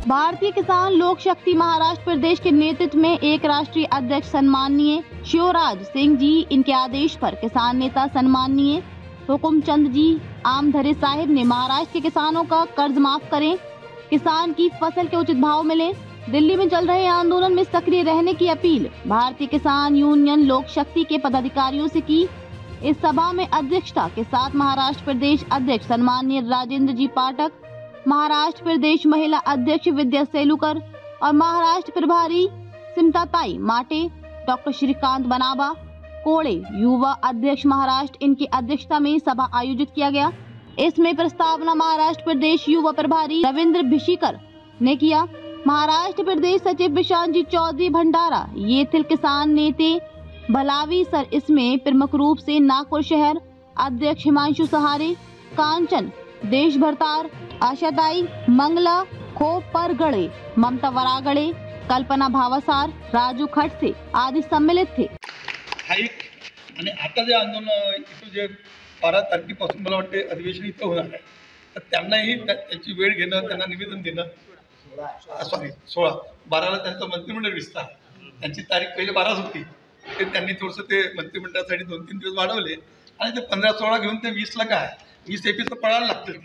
भारतीय किसान लोक शक्ति महाराष्ट्र प्रदेश के नेतृत्व में एक राष्ट्रीय अध्यक्ष सम्माननीय शिवराज सिंह जी, इनके आदेश पर किसान नेता सम्माननीय हुकुमचंद जी आमधरे साहिब ने महाराष्ट्र के किसानों का कर्ज माफ करें, किसान की फसल के उचित भाव मिले, दिल्ली में चल रहे आंदोलन में सक्रिय रहने की अपील भारतीय किसान यूनियन लोक शक्ति के पदाधिकारियों से की। इस सभा में अध्यक्षता के साथ महाराष्ट्र प्रदेश अध्यक्ष सम्माननीय राजेंद्र जी पाठक, महाराष्ट्र प्रदेश महिला अध्यक्ष विद्या सेलुकर और महाराष्ट्र प्रभारी सिमताताई माटे, डॉक्टर श्रीकांत बनाबा कोड़े युवा अध्यक्ष महाराष्ट्र, इनकी अध्यक्षता में सभा आयोजित किया गया। इसमें प्रस्तावना महाराष्ट्र प्रदेश युवा प्रभारी रविंद्र भिशीकर ने किया। महाराष्ट्र प्रदेश सचिव विशांत जी चौधरी भंडारा येथील किसान नेते भलावी सर, इसमें प्रमुख रूप से नागपुर शहर अध्यक्ष हिमांशु सहारे, कांचन देश भरतार, आशाताई मंगला खोपरगड़े, ममता वरागड़े, कल्पना भावसार, राजू खडसे आदि सम्मिलित थे। आणि आता जे आंदोलन इथं जे 12 तारखेपासून मला वाटते अधिवेशन इथं होणार आहे, तर त्यांनाही त्याची वेळ घेणं, त्यांना निवेदन देणं, सॉरी 12ला त्यांचं मंत्रिमंडळ विस्तार, त्यांची तारीख पहिले 12च होती, ते त्यांनी थोडंसं ते मंत्रिमंडळासाठी 2-3 दिवस वाढवले आणि ते 15-16 घेऊन ते 20ला काय 20 एपिसोड पळायला लागतील,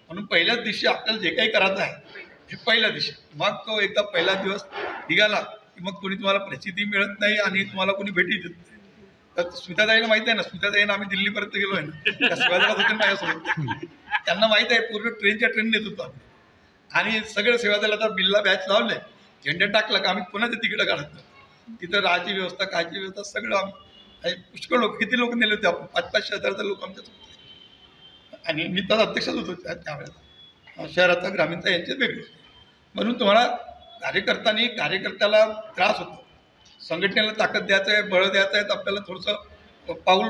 म्हणून पहिल्याच दिवशी आपल्याला जे काही करायचं आहे हे पहिल्या दिवशी, मग तो एकदा पहिला दिवस निघाला की मग कोणी तुम्हाला प्रसिद्धी मिळत नाही आणि तुम्हाला कोणी भेटी देत नाही। तर स्मिताताईला माहिती आहे ना, स्मिताताईनं आम्ही दिल्लीपर्यंत गेलो आहे ना, त्या सेवादलात होते माझ्यासोबत, त्यांना माहिती आहे पूर्ण ट्रेनच्या ट्रेन नेत होतो आणि सगळं सेवादलाचा बिल्ला बॅच लावले, झेंडा टाकला का आम्ही पुन्हा ते तिकडं काढत तिथं राहायची व्यवस्था, खायची व्यवस्था सगळं आम्ही पुष्कळ लोक, किती लोक नेले होते आपण, 500-500 हजाराचा लोक आमच्यासोबत आणि मी तर अध्यक्षच होतो त्यावेळेला, शहराचा ग्रामीणचा यांचे वेगळे, म्हणून तुम्हाला कार्यकर्त्याला त्रास होतो, संघटनेला ताकद द्यायचं आहे, बळ द्यायचं आहे, तर आपल्याला थोडंसं पाऊल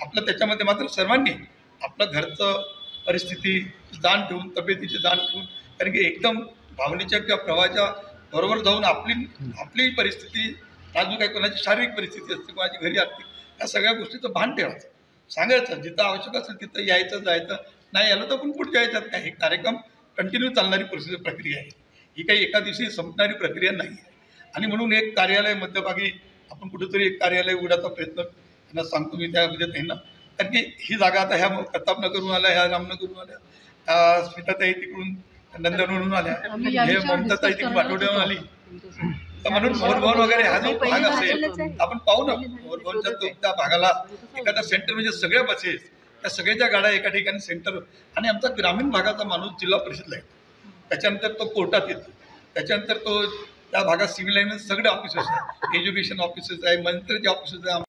आपलं त्याच्यामध्ये मात्र सर्वांनी आपलं घरचं परिस्थिती जाण ठेवून, तब्येतीची जाण ठेवून, कारण की एकदम भावनेच्या किंवा प्रवाहाच्या बरोबर जाऊन आपली परिस्थिती नाजूक आहे, कोणाची शारीरिक परिस्थिती असते, कोणाची घरी आर्थिक, या सगळ्या गोष्टीचं भान ठेवायचं, सांगायचं, जिथं आवश्यक असेल तिथं यायचं जायचं, नाही आलं तर पण पुढच्या यायच्यात काय, हे कार्यक्रम कंटिन्यू चालणारी प्रक्रिया आहे, ही काही एका दिवशी संपणारी प्रक्रिया नाही आहे। आणि म्हणून एक कार्यालय मध्यभागी आपण कुठेतरी एक कार्यालय उघडायचा प्रयत्न त्यांना सांगतो मी त्यामध्ये त्यांना, कारण की ही जागा आता ह्या प्रतापनगरहून आल्या, ह्या रामनगरहून आल्या, स्मिताताई तिकडून नंदनवरून आल्या, हे ममताताई तिकडून वाटोड्यावरून आली, तर म्हणून मोरभवन वगैरे हा जो भाग असेल आपण पाहू ना, मोरभवनच्या तो त्या भागाला एखादा सेंटर म्हणजे सगळ्या बसेस, त्या सगळ्याच्या गाड्या एका ठिकाणी सेंटर, आणि आमचा ग्रामीण भागाचा माणूस जिल्हा परिषदला येतो, त्याच्यानंतर तो कोर्टात येतो, त्याच्यानंतर तो त्या भागात सिव्हिल लाईन सगळे ऑफिसेस आहे, एज्युकेशन ऑफिसेस आहे, मंत्र्याचे ऑफिसेस आहे,